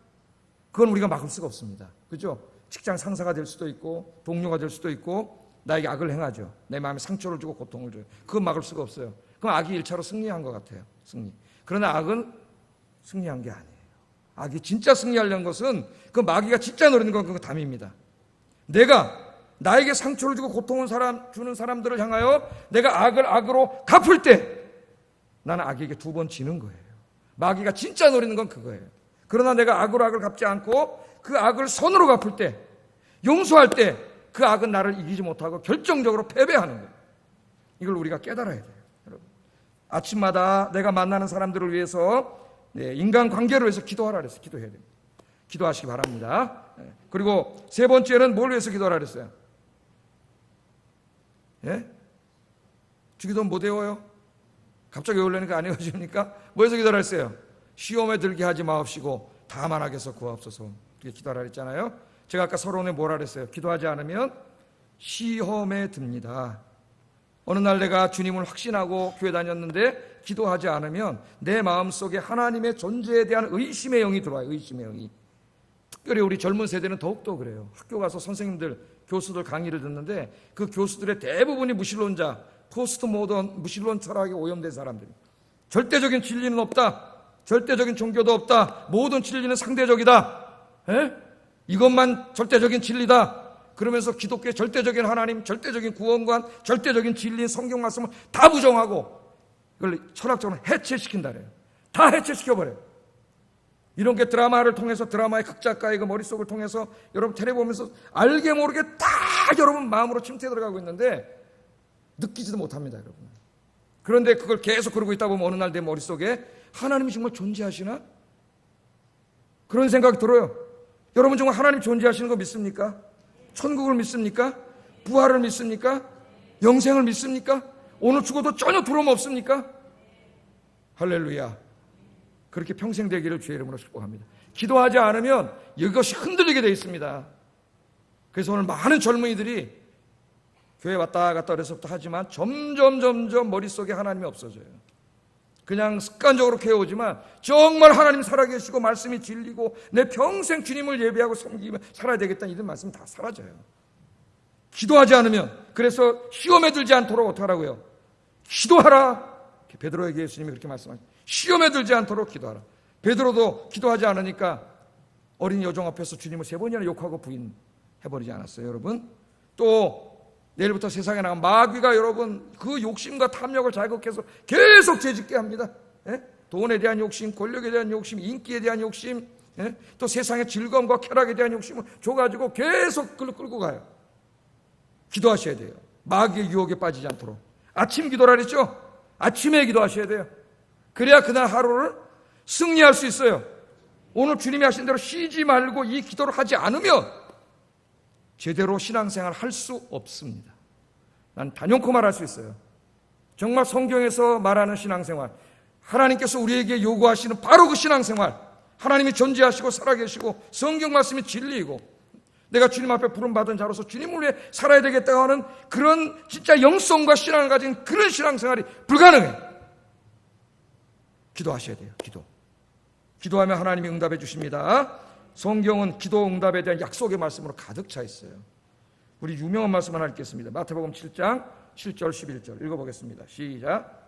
그건 우리가 막을 수가 없습니다. 그죠? 직장 상사가 될 수도 있고 동료가 될 수도 있고 나에게 악을 행하죠. 내 마음에 상처를 주고 고통을 줘요. 그건 막을 수가 없어요. 그럼 악이 1차로 승리한 것 같아요. 승리. 그러나 악은 승리한 게 아니에요. 악이 진짜 승리하려는 것은 그 마귀가 진짜 노리는 건 그거 담입니다. 내가 나에게 상처를 주고 고통을 주는 사람들을 향하여 내가 악을 악으로 갚을 때 나는 악에게 두 번 지는 거예요. 마귀가 진짜 노리는 건 그거예요. 그러나 내가 악으로 악을 갚지 않고 그 악을 선으로 갚을 때, 용서할 때 그 악은 나를 이기지 못하고 결정적으로 패배하는 거예요. 이걸 우리가 깨달아야 돼요. 여러분, 아침마다 내가 만나는 사람들을 위해서 인간관계를 위해서 기도하라 그랬어요. 기도해야 됩니다. 기도하시기 바랍니다. 그리고 세 번째는 뭘 위해서 기도하라 그랬어요? 예? 주기도는 못 외워요? 갑자기 외우려니까 안 외워지니까 뭐해서 기도하라 했어요? 시험에 들게 하지 마옵시고 다만 악에서 구하옵소서. 이렇게 기도하라 했잖아요. 제가 아까 서론에 뭐라 그랬어요? 기도하지 않으면 시험에 듭니다. 어느 날 내가 주님을 확신하고 교회 다녔는데 기도하지 않으면 내 마음속에 하나님의 존재에 대한 의심의 영이 들어와요. 의심의 영이. 특별히 우리 젊은 세대는 더욱더 그래요. 학교 가서 선생님들, 교수들 강의를 듣는데 그 교수들의 대부분이 무신론자, 포스트 모던 무신론 철학에 오염된 사람들이. 절대적인 진리는 없다. 절대적인 종교도 없다. 모든 진리는 상대적이다. 에? 이것만 절대적인 진리다. 그러면서 기독교의 절대적인 하나님, 절대적인 구원관, 절대적인 진리인 성경 말씀을 다 부정하고 이걸 철학적으로 해체시킨다 그래요. 다 해체시켜버려요. 이런 게 드라마를 통해서 드라마의 극작가의 그 머릿속을 통해서 여러분 텔레 보면서 알게 모르게 다 여러분 마음으로 침투해 들어가고 있는데 느끼지도 못합니다, 여러분. 그런데 그걸 계속 그러고 있다 보면 어느 날 내 머릿속에 하나님이 정말 존재하시나? 그런 생각이 들어요. 여러분 정말 하나님 존재하시는 거 믿습니까? 천국을 믿습니까? 부활을 믿습니까? 영생을 믿습니까? 오늘 죽어도 전혀 두려움 없습니까? 할렐루야. 그렇게 평생 되기를 주의 이름으로 축복합니다. 기도하지 않으면 이것이 흔들리게 되어 있습니다. 그래서 오늘 많은 젊은이들이 교회 왔다 갔다 그래서부터 하지만 점점 머릿속에 하나님이 없어져요. 그냥 습관적으로 교회 오지만 정말 하나님 살아계시고 말씀이 진리고 내 평생 주님을 예배하고 섬기며 살아야 되겠다는 이런 말씀 다 사라져요. 기도하지 않으면. 그래서 시험에 들지 않도록 어떻게 하라고요? 기도하라. 베드로에게 예수님이 그렇게 말씀하셨어요. 시험에 들지 않도록 기도하라. 베드로도 기도하지 않으니까 어린 여종 앞에서 주님을 3번이나 욕하고 부인해버리지 않았어요, 여러분? 또 내일부터 세상에 나간 마귀가 여러분 그 욕심과 탐욕을 자극해서 계속 죄짓게 합니다. 예? 돈에 대한 욕심, 권력에 대한 욕심, 인기에 대한 욕심, 또 세상의 즐거움과 쾌락에 대한 욕심을 줘가지고 계속 끌고 가요. 기도하셔야 돼요. 마귀의 유혹에 빠지지 않도록. 아침 기도라 그랬죠? 아침에 기도하셔야 돼요. 그래야 그날 하루를 승리할 수 있어요. 오늘 주님이 하신 대로 쉬지 말고 이 기도를 하지 않으면 제대로 신앙생활 할 수 없습니다. 난 단연코 말할 수 있어요. 정말 성경에서 말하는 신앙생활, 하나님께서 우리에게 요구하시는 바로 그 신앙생활, 하나님이 존재하시고 살아계시고 성경 말씀이 진리이고 내가 주님 앞에 부름받은 자로서 주님을 위해 살아야 되겠다고 하는 그런 진짜 영성과 신앙을 가진 그런 신앙생활이 불가능해요. 기도하셔야 돼요. 기도하면 하나님이 응답해 주십니다. 성경은 기도 응답에 대한 약속의 말씀으로 가득 차 있어요. 우리 유명한 말씀 하나 읽겠습니다. 마태복음 7장 7절 11절 읽어보겠습니다. 시작.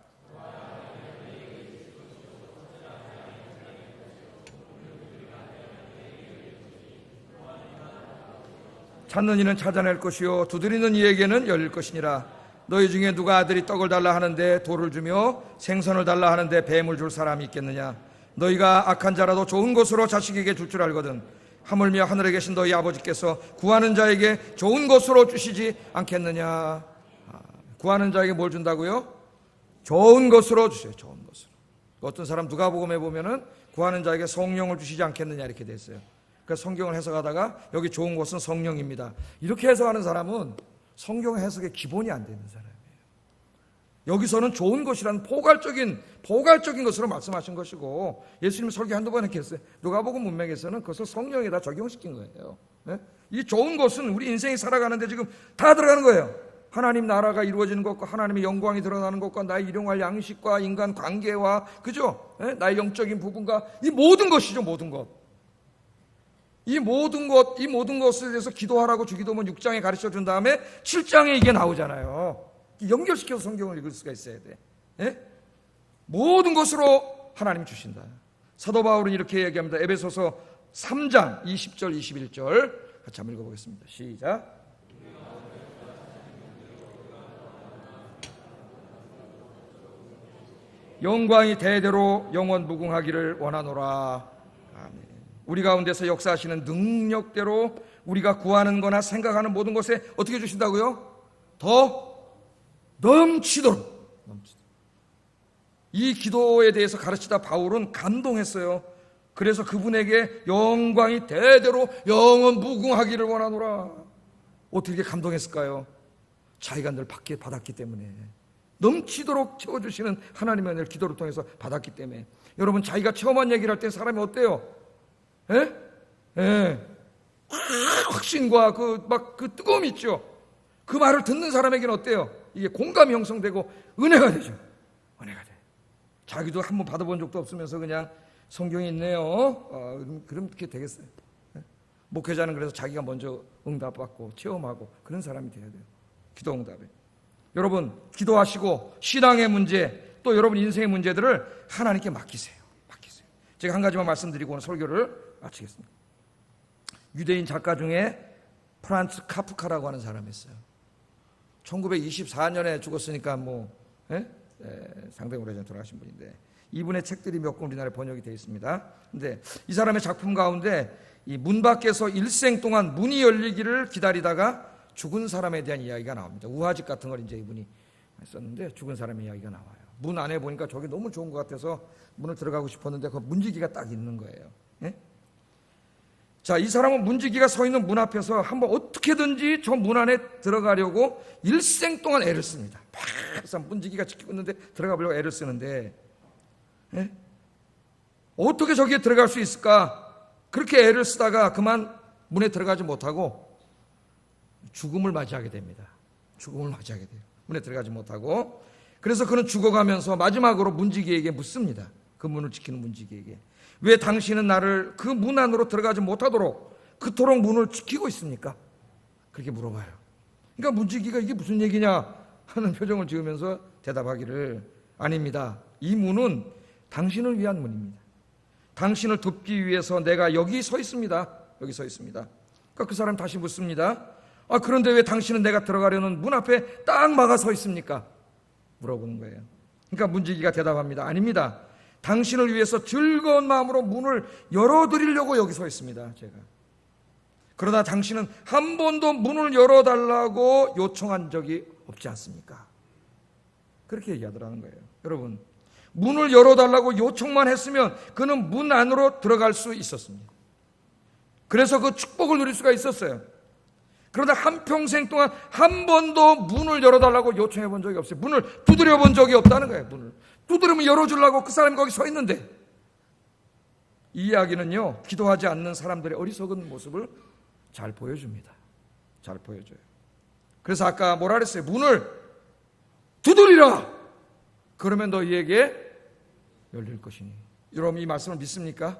찾는 이는 찾아낼 것이요 두드리는 이에게는 열릴 것이니라. 너희 중에 누가 아들이 떡을 달라 하는데 돌을 주며 생선을 달라 하는데 뱀을 줄 사람이 있겠느냐. 너희가 악한 자라도 좋은 것으로 자식에게 줄 줄 알거든 하물며 하늘에 계신 너희 아버지께서 구하는 자에게 좋은 것으로 주시지 않겠느냐. 구하는 자에게 뭘 준다고요? 좋은 것으로 주세요. 좋은 것으로. 어떤 사람 누가복음에 보면은 구하는 자에게 성령을 주시지 않겠느냐 이렇게 돼 있어요. 그래서 성경을 해석하다가 여기 좋은 것은 성령입니다. 이렇게 해석하는 사람은 성경 해석의 기본이 안 되는 사람이에요. 여기서는 좋은 것이라는 포괄적인 것으로 말씀하신 것이고 예수님이 설교 한두 번 이렇게 했어요. 누가복음 문맥에서는 그것을 성령에다 적용시킨 거예요. 네? 이 좋은 것은 우리 인생이 살아가는데 지금 다 들어가는 거예요. 하나님 나라가 이루어지는 것과 하나님의 영광이 드러나는 것과 나의 일용할 양식과 인간 관계와 그죠? 네? 나의 영적인 부분과 이 모든 것이죠. 모든 것. 이 모든 것에 대해서 기도하라고 주기도문 6장에 가르쳐 준 다음에 7장에 이게 나오잖아요. 연결시켜서 성경을 읽을 수가 있어야 돼. 예? 모든 것으로 하나님 주신다. 사도 바울은 이렇게 얘기합니다. 에베소서 3장 20절 21절 같이 한번 읽어보겠습니다. 시작. 영광이 대대로 영원 무궁하기를 원하노라. 아멘. 우리 가운데서 역사하시는 능력대로 우리가 구하는 거나 생각하는 모든 것에 어떻게 주신다고요? 더 넘치도록. 이 기도에 대해서 가르치다 바울은 감동했어요. 그래서 그분에게 영광이 대대로 영원 무궁하기를 원하노라. 어떻게 이렇게 감동했을까요? 자기가 늘 받았기 때문에, 넘치도록 채워주시는 하나님의 은혜를 기도를 통해서 받았기 때문에. 여러분, 자기가 체험한 얘기를 할 때 사람이 어때요? 확신과 그 뜨거움이 있죠. 그 말을 듣는 사람에게는 어때요? 이게 공감이 형성되고 은혜가 되죠. 은혜가 돼. 자기도 한번 받아본 적도 없으면서 그냥 성경이 있네요. 그럼 그렇게 되겠어요. 목회자는 그래서 자기가 먼저 응답받고 체험하고 그런 사람이 돼야 돼요. 기도 응답에. 여러분, 기도하시고 신앙의 문제 또 여러분 인생의 문제들을 하나님께 맡기세요. 제가 한 가지만 말씀드리고 오늘 설교를 마치겠습니다. 유대인 작가 중에 프란츠 카프카라고 하는 사람이 있어요. 1924년에 죽었으니까 상당히 오래전에 돌아가신 분인데 이분의 책들이 몇 권 우리나라에 번역이 되어 있습니다. 근데 이 사람의 작품 가운데 이 문 밖에서 일생 동안 문이 열리기를 기다리다가 죽은 사람에 대한 이야기가 나옵니다. 우화집 같은 걸 이제 이분이 썼는데 죽은 사람의 이야기가 나와요. 문 안에 보니까 저게 너무 좋은 것 같아서 문을 들어가고 싶었는데 그 문지기가 딱 있는 거예요. 예? 자, 이 사람은 문지기가 서 있는 문 앞에서 한번 어떻게든지 저 문 안에 들어가려고 일생 동안 애를 씁니다. 막 문지기가 지키고 있는데 들어가 보려고 애를 쓰는데, 예? 어떻게 저기에 들어갈 수 있을까? 그렇게 애를 쓰다가 그만 문에 들어가지 못하고 죽음을 맞이하게 됩니다. 죽음을 맞이하게 돼요. 문에 들어가지 못하고. 그래서 그는 죽어가면서 마지막으로 문지기에게 묻습니다. 그 문을 지키는 문지기에게. 왜 당신은 나를 그 문 안으로 들어가지 못하도록 그토록 문을 지키고 있습니까? 그렇게 물어봐요. 그러니까 문지기가 이게 무슨 얘기냐 하는 표정을 지으면서 대답하기를, 아닙니다. 이 문은 당신을 위한 문입니다. 당신을 돕기 위해서 내가 여기 서 있습니다. 여기 서 있습니다. 그러니까 그 사람 다시 묻습니다. 그런데 왜 당신은 내가 들어가려는 문 앞에 딱 막아 서 있습니까? 물어보는 거예요. 그러니까 문지기가 대답합니다. 아닙니다. 당신을 위해서 즐거운 마음으로 문을 열어드리려고 여기 서 있습니다. 제가. 그러나 당신은 한 번도 문을 열어달라고 요청한 적이 없지 않습니까? 그렇게 얘기하더라는 거예요. 여러분, 문을 열어달라고 요청만 했으면 그는 문 안으로 들어갈 수 있었습니다. 그래서 그 축복을 누릴 수가 있었어요. 그러나 한평생 동안 한 번도 문을 열어달라고 요청해 본 적이 없어요. 문을 두드려 본 적이 없다는 거예요. 문을 두드리면 열어주려고 그 사람이 거기 서 있는데, 이 이야기는요, 기도하지 않는 사람들의 어리석은 모습을 잘 보여줍니다. 잘 보여줘요. 그래서 아까 뭐라 그랬어요? 문을 두드리라! 그러면 너희에게 열릴 것이니. 여러분, 이 말씀을 믿습니까?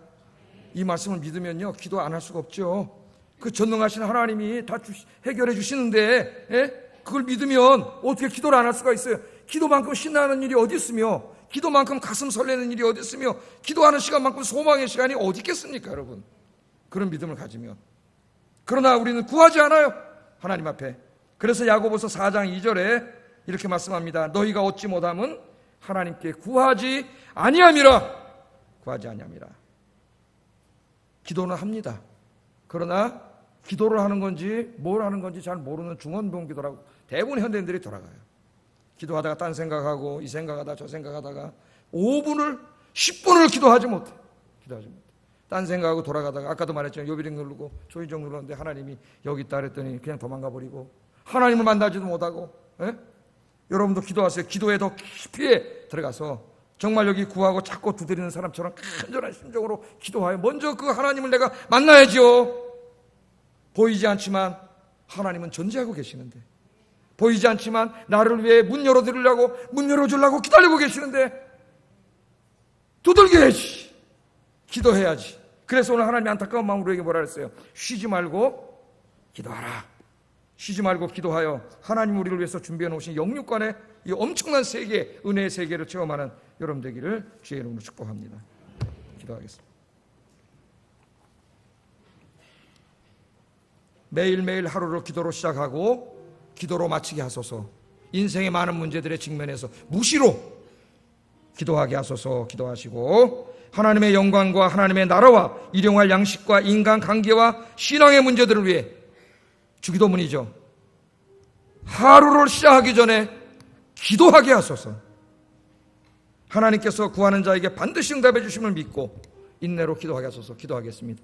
이 말씀을 믿으면요, 기도 안 할 수가 없죠. 그 전능하신 하나님이 다 해결해 주시는데, 그걸 믿으면 어떻게 기도를 안 할 수가 있어요? 기도만큼 신나는 일이 어디 있으며, 기도만큼 가슴 설레는 일이 어디 있으며, 기도하는 시간만큼 소망의 시간이 어디 있겠습니까, 여러분? 그런 믿음을 가지면. 그러나 우리는 구하지 않아요, 하나님 앞에. 그래서 야고보서 4장 2절에 이렇게 말씀합니다. 너희가 얻지 못함은 하나님께 구하지 아니함이라. 구하지 아니함이라. 기도는 합니다. 그러나 기도를 하는 건지 뭘 하는 건지 잘 모르는 중언부언 기도라고 대부분 현대인들이 돌아가요. 기도하다가 딴 생각하고 이 생각하다 저 생각하다가 5분을 10분을 기도하지 못해. 기도하지 못해. 딴 생각하고 돌아가다가 아까도 말했죠. 요비링 누르고 조인정 눌렀는데 하나님이 여기 있다 그랬더니 그냥 도망가 버리고 하나님을 만나지도 못하고. 여러분도 기도하세요. 기도에 더 깊이 들어가서 정말 여기 구하고 찾고 두드리는 사람처럼 간절한 심정으로 기도하여 먼저 그 하나님을 내가 만나야죠. 보이지 않지만 하나님은 존재하고 계시는데, 보이지 않지만 나를 위해 문 열어드리려고, 문 열어주려고 기다리고 계시는데 두들겨야지, 기도해야지. 그래서 오늘 하나님이 안타까운 마음으로 우리에게 뭐라 그랬어요? 쉬지 말고 기도하라. 쉬지 말고 기도하여 하나님 우리를 위해서 준비해 놓으신 영육간의 이 엄청난 세계, 은혜의 세계를 체험하는 여러분 되기를 주의 이름으로 축복합니다. 기도하겠습니다. 매일매일 하루를 기도로 시작하고 기도로 마치게 하소서. 인생의 많은 문제들의 직면에서 무시로 기도하게 하소서. 기도하시고 하나님의 영광과 하나님의 나라와 일용할 양식과 인간관계와 신앙의 문제들을 위해 주기도문이죠. 하루를 시작하기 전에 기도하게 하소서. 하나님께서 구하는 자에게 반드시 응답해 주심을 믿고 인내로 기도하게 하소서. 기도하겠습니다.